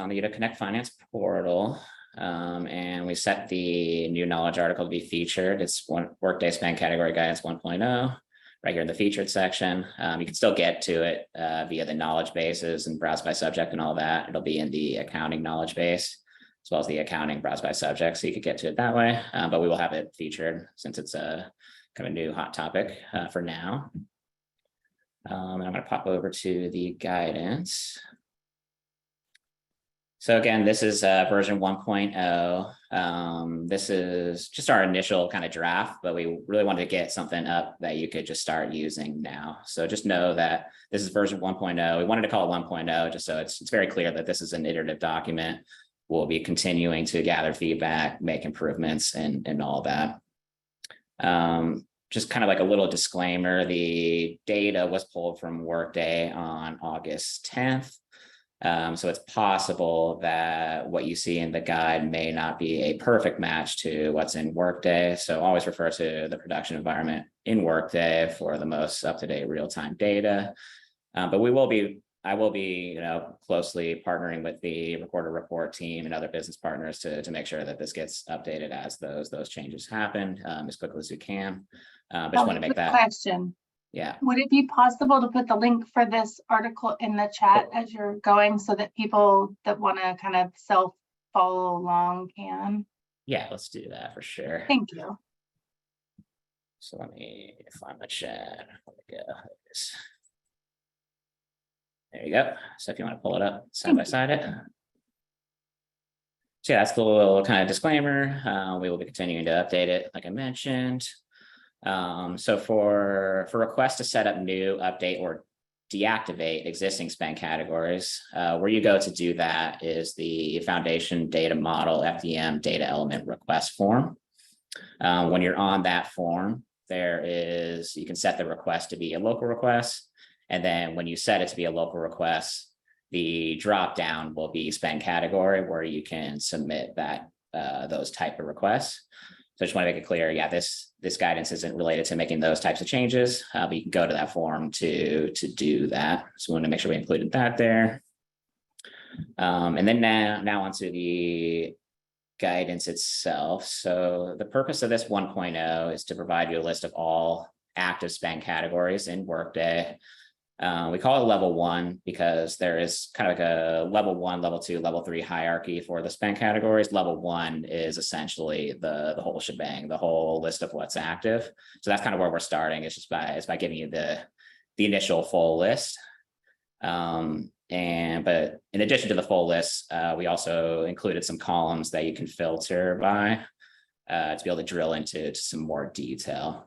on the Connect Finance portal. And we set the new knowledge article to be featured. It's Workday Spend Category Guidance 1.0, right here in the featured section. You can still get to it via the knowledge bases and browse by subject and all that. It'll be in the accounting knowledge base, as well as the accounting browse by subject. So you could get to it that way, but we will have it featured since it's a kind of new hot topic for now. And I'm going to pop over to the guidance. So again, this is version 1.0. This is just our initial kind of draft, but we really wanted to get something up that you could just start using now. So just know that this is version 1.0. We wanted to call it 1.0 just so it's very clear that this is an iterative document. We'll be continuing to gather feedback, make improvements, and all that. Just kind of like a little disclaimer, the data was pulled from Workday on August 10th. So it's possible that what you see in the guide may not be a perfect match to what's in Workday. So always refer to the production environment in Workday for the most up-to-date real-time data. But I will be, closely partnering with the Recorder Report team and other business partners to make sure that this gets updated as those changes happen as quickly as we can. But just want to make that question. Yeah. Would it be possible to put the link for this article in the chat as you're going so that people that want to kind of self-follow along can? Yeah, let's do that for sure. Thank you. So let me find my chat. There you go. So if you want to pull it up side by side it. So yeah, that's the little kind of disclaimer. We will be continuing to update it, like I mentioned. So for requests to set up new, update, or deactivate existing spend categories, where you go to do that is the Foundation Data Model FDM Data Element Request form. When you're on that form, you can set the request to be a local request. And then when you set it to be a local request, the drop down will be spend category where you can submit those type of requests. So I just want to make it clear, yeah, this guidance isn't related to making those types of changes, but you can go to that form to do that. So we want to make sure we included that there. And then now onto the guidance itself. So the purpose of this 1.0 is to provide you a list of all active spend categories in Workday. We call it level 1 because there is kind of like a level 1, level 2, level 3 hierarchy for the spend categories. Level 1 is essentially the whole shebang, the whole list of what's active. So that's kind of where we're starting. It's just by giving you the initial full list. But in addition to the full list, we also included some columns that you can filter by to be able to drill into some more detail.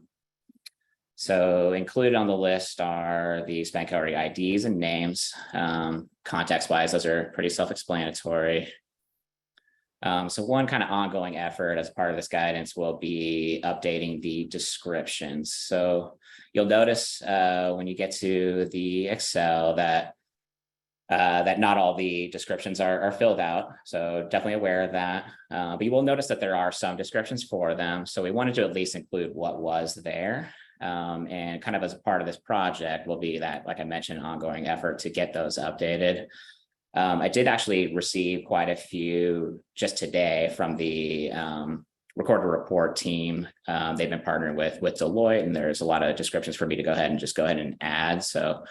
So included on the list are the spend category IDs and names. Context-wise, those are pretty self-explanatory. So one kind of ongoing effort as part of this guidance will be updating the descriptions. So you'll notice when you get to the Excel that not all the descriptions are filled out. So definitely aware of that. But you will notice that there are some descriptions for them. So we wanted to at least include what was there. And kind of as a part of this project will be that, like I mentioned, ongoing effort to get those updated. I did actually receive quite a few just today from the Recorder Report team. They've been partnering with Deloitte, and there's a lot of descriptions for me to go ahead and add. So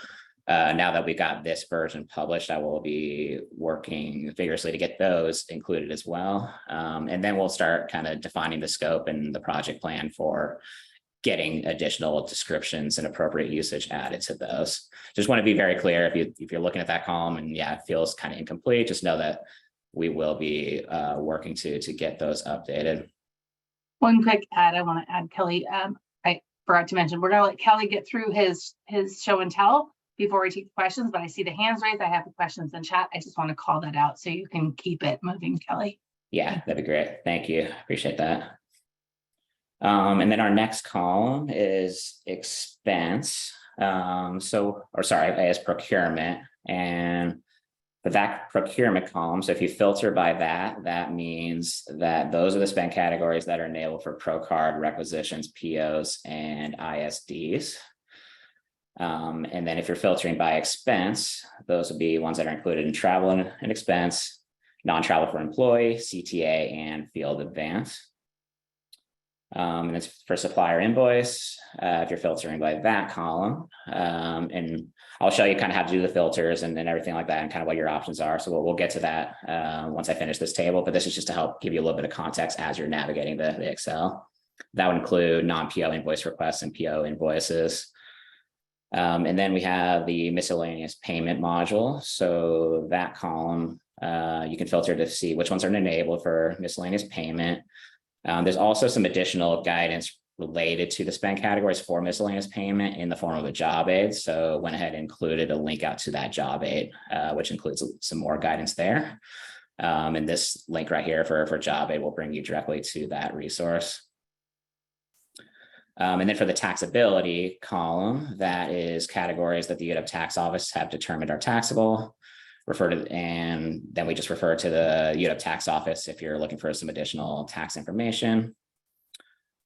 now that we got this version published, I will be working vigorously to get those included as well. And then we'll start kind of defining the scope and the project plan for getting additional descriptions and appropriate usage added to those. Just want to be very clear if you're looking at that column and yeah, it feels kind of incomplete, just know that we will be working to get those updated. One quick add I want to add, Kelly. I forgot to mention, we're going to let Kelly get through his show and tell before we take the questions, but I see the hands raised. I have the questions in chat. I just want to call that out so you can keep it moving, Kelly. Yeah, that'd be great. Thank you. Appreciate that. And then our next column is expense. As procurement. And for that procurement column, so if you filter by that means that those are the spend categories that are enabled for ProCard requisitions, POs, and ISDs. And then if you're filtering by expense, those will be ones that are included in travel and expense, non-travel for employee, CTA, and field advance. And it's for supplier invoice, if you're filtering by that column. And I'll show you kind of how to do the filters and everything like that and kind of what your options are. So we'll get to that once I finish this table, but this is just to help give you a little bit of context as you're navigating the Excel. That would include non-PO invoice requests and PO invoices. And then we have the miscellaneous payment module. So that column, you can filter to see which ones are enabled for miscellaneous payment. There's also some additional guidance related to the spend categories for miscellaneous payment in the form of a job aid. So went ahead and included a link out to that job aid, which includes some more guidance there. And this link right here for job aid will bring you directly to that resource. And then for the taxability column, that is categories that the UW tax office have determined are taxable. And then we just refer to the UW tax office if you're looking for some additional tax information.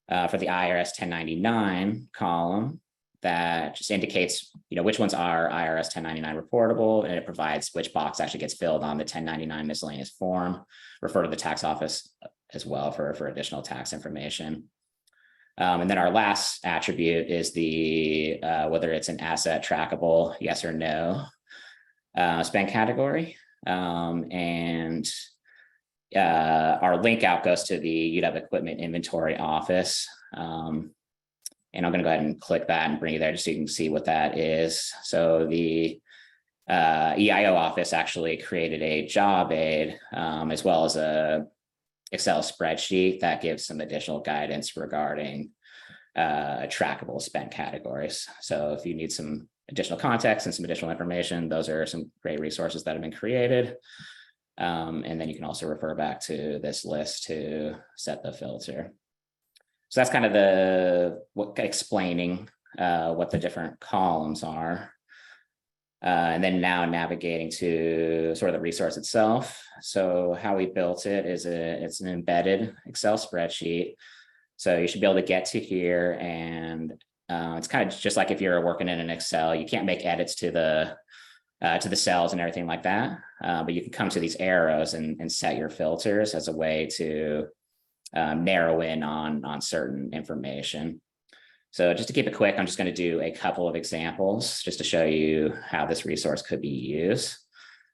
For the IRS 1099 column, that just indicates, which ones are IRS 1099 reportable, and it provides which box actually gets filled on the 1099 miscellaneous form. Refer to the tax office as well for additional tax information. And then our last attribute is the whether it's an asset trackable, yes or no, spend category. And our link out goes to the UW Equipment Inventory Office. And I'm going to go ahead and click that and bring you there just so you can see what that is. So the EIO office actually created a job aid as well as a Excel spreadsheet that gives some additional guidance regarding trackable spend categories. So if you need some additional context and some additional information, those are some great resources that have been created. And then you can also refer back to this list to set the filter. So that's kind of explaining what the different columns are. And then now navigating to sort of the resource itself. So how we built it is it's an embedded Excel spreadsheet. So you should be able to get to here, and it's kind of just like if you're working in an Excel, you can't make edits to the cells and everything like that. But you can come to these arrows and set your filters as a way to narrow in on certain information. So just to keep it quick, I'm just going to do a couple of examples just to show you how this resource could be used.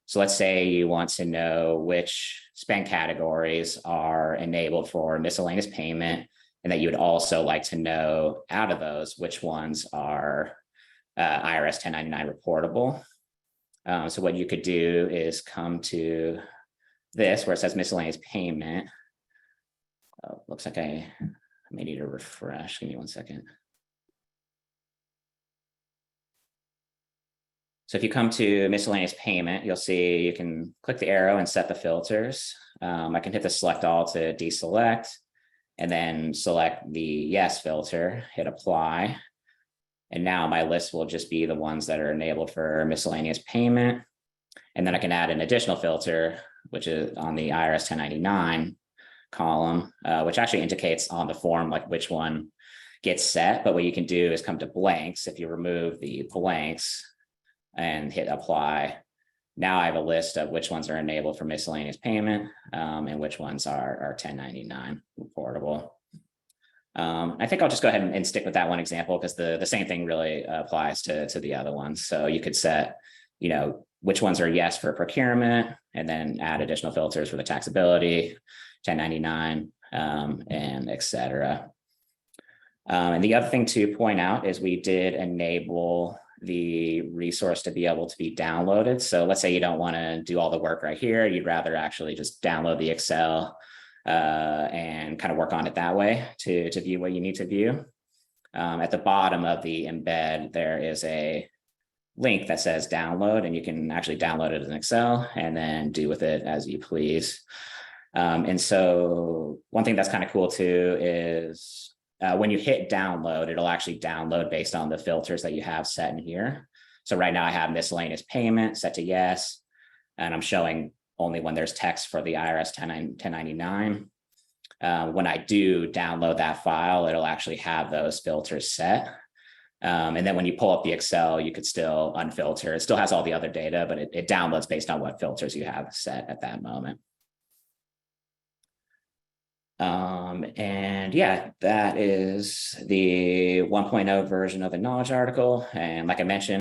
So let's say you want to know which spend categories are enabled for miscellaneous payment, and that you would also like to know out of those which ones are IRS 1099 reportable. So what you could do is come to this where it says miscellaneous payment. Looks like I may need to refresh. Give me 1 second. So if you come to miscellaneous payment, you'll see you can click the arrow and set the filters. I can hit the select all to deselect, and then select the yes filter, hit apply. And now my list will just be the ones that are enabled for miscellaneous payment. And then I can add an additional filter, which is on the IRS 1099 column, which actually indicates on the form like which one gets set. But what you can do is come to blanks. If you remove the blanks and hit apply, now I have a list of which ones are enabled for miscellaneous payment and which ones are 1099 reportable. I think I'll just go ahead and stick with that one example because the same thing really applies to the other ones. So you could set, which ones are yes for procurement, and then add additional filters for the taxability, 1099, and et cetera. And the other thing to point out is we did enable the resource to be able to be downloaded. So let's say you don't want to do all the work right here. You'd rather actually just download the Excel and kind of work on it that way to view what you need to view. At the bottom of the embed, there is a link that says download, and you can actually download it as an Excel and then do with it as you please. And so one thing that's kind of cool too is when you hit download, it'll actually download based on the filters that you have set in here. So right now I have miscellaneous payment set to yes, and I'm showing only when there's text for the IRS 1099. When I do download that file, it'll actually have those filters set. And then when you pull up the Excel, you could still unfilter. It still has all the other data, but it downloads based on what filters you have set at that moment. And yeah, that is the 1.0 version of the knowledge article. And like I mentioned,